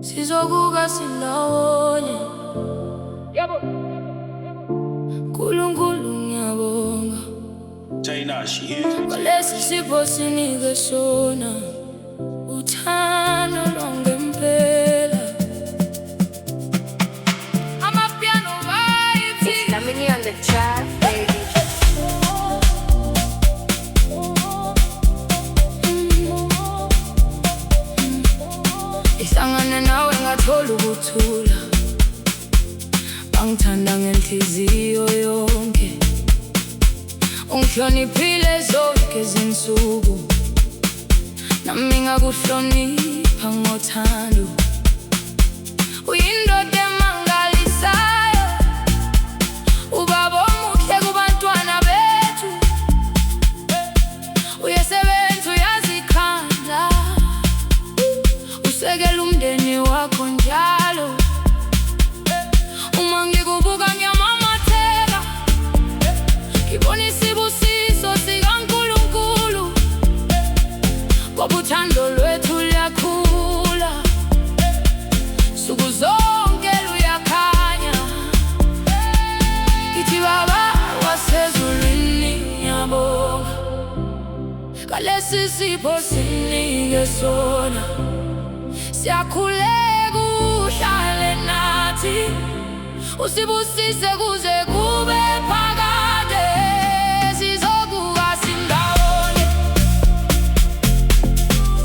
Sizokuka sindawonye. Yebo. Nkulunkulu ngiyabonga. Ngalesi sipho sinike sona, uthando lwangempela. Amapiano vibes. It's Lamini on the track, baby. Ihlangana nawe ngathola ukuthula, bangithanda ngenhliziyo yonke. Ungihloniphile zonke izinsuku, nami ngakuhlonipha ngothando. Uyindoda emangalisayo, ubaba omuhle kubantwana bethu. Uyasebenza, uyazikhandla, usekela umndeni wakho njalo. Uma ngikubuka ngiyamamatheka, ngibona isibusiso sikaNkulunkulu, ngoba uthando lwethu luyakhula, nsuku zonke luyakhanya. Ngithi Baba wasezulwini ngiyabonga, ngalesi sipho sinike sona. Siyakhuleka uhlale nathi, usibusise kuze kube phakade. Sizokuka sindawonye,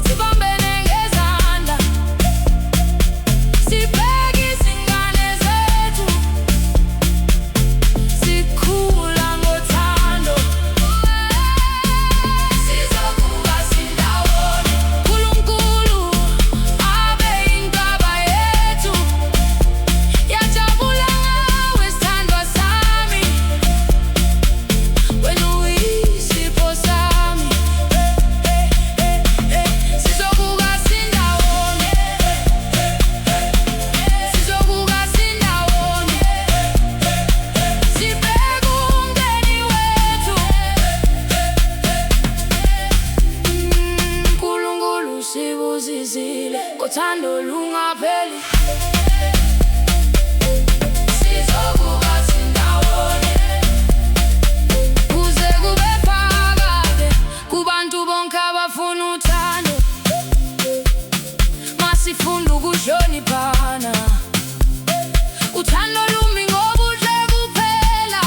sibambene ngezandla, sibheke izingane zethu, sikhula ngothando. Sizokuka sindawonye, uNkulunkulu abe inkaba yethu. Yajabula ngawe sithandwa sami, wena uyisipho sami. Sizokuka sindawonye, sizokuka sindawonye, sibheke umndeni wethu. uNkulunkulu sibusisile ngothando lungapheli. Sizokuka sindawonye, kuze kube phakade kubantu bonke abafuna uthando. Masifunda ukuhloniphana, uthando lumi ngobuhle kuphela,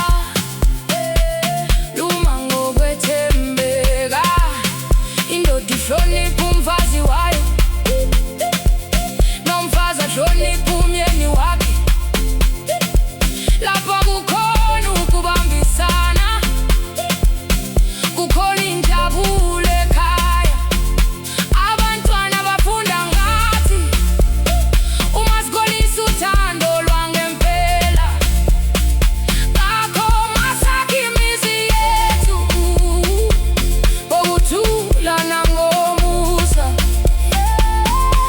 luma ngokwethembeka. Indoda ihlonipha umfazi wayo, nomfazi ahloniphe umyeni wakhe. Lapha kukhona ukubambisana, kukhona injabulo ekhaya. Abantwana bafunda ngathi, uma sikholisa uthando lwangempela. Ngakho masakha imizi yethu ngokuthula nangomusa.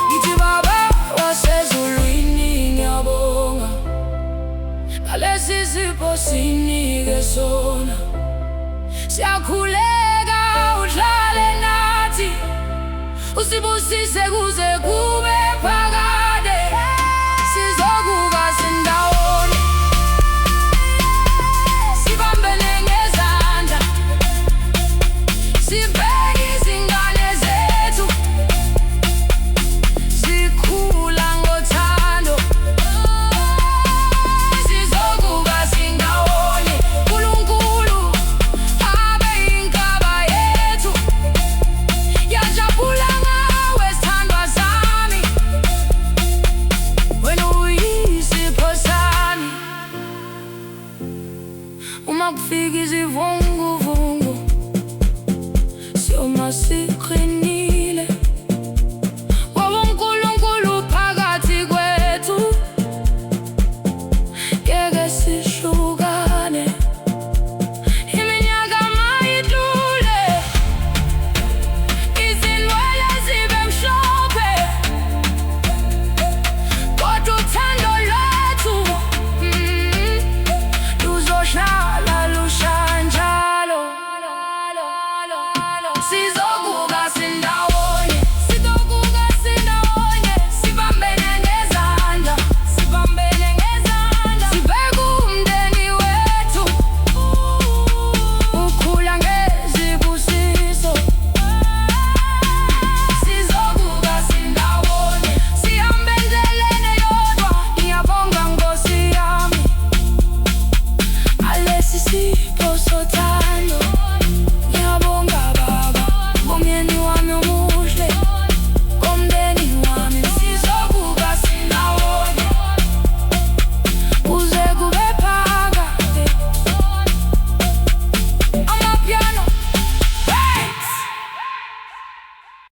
Ngithi Baba wasezulwini ngiyabonga, ngalesi sipho sinike sona. Siyakhuleka uhlale nathi, usibusise kuze kube phakade. Sizokuka sindawonye, sibambene ngezandla, sibheke izingane zethu, sikhula ngothando. Sizokuka sindawonye, uNkulunkulu abe inkaba yethu. Yajabula ngawe sithandwa sami, wena uyisipho sami. Uma kufika izivunguvungu, ensi